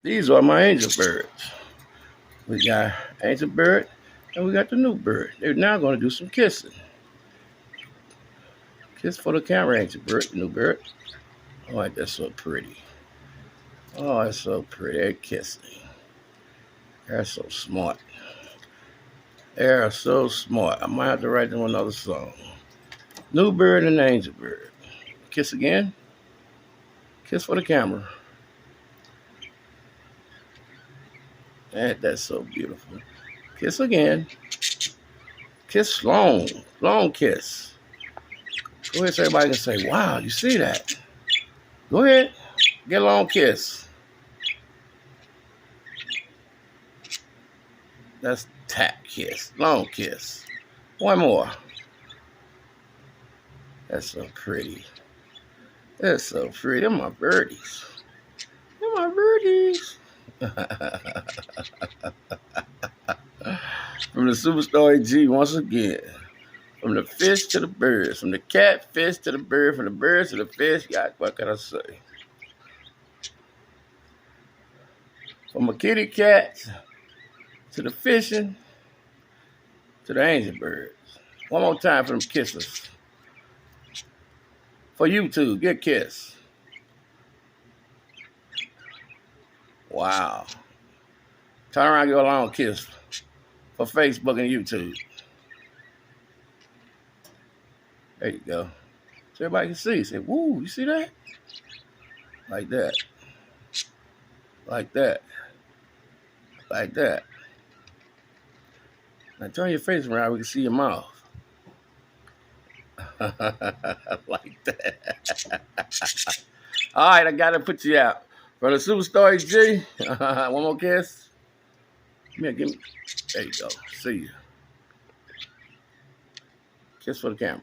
These are my angel birds. We got angel bird and we got the new bird. They're now going to do some kissing. Kiss for the camera, angel bird, the new bird. Oh, that's so pretty. Oh, that's so pretty. They're kissing. They're so smart. They're so smart. I might have to write them another song. New bird and angel bird. Kiss again. Kiss for the camera. That's so beautiful. Kiss again. Kiss long. Long kiss. Go ahead so everybody can say, wow, you see that? Go ahead. Get a long kiss. That's tap kiss. Long kiss. One more. That's so pretty. That's so pretty. They're my birdies. They're my birdies. From the Superstar AG once again. From the fish to the birds. From the catfish to the bird. From the birds to the fish. God, what can I say? From a kitty cat to the fishing to the angel birds. One more time for them kisses. For YouTube, get a kiss. Wow. Turn around and give a long kiss for Facebook and YouTube. There you go. So everybody can see. Say, woo, you see that? Like that. Like that. Like that. Now turn your face around, we can see your mouth. Like that. All right, I gotta put you out. From the Superstar G. One more kiss. Give me. There you go. See you. Kiss for the camera.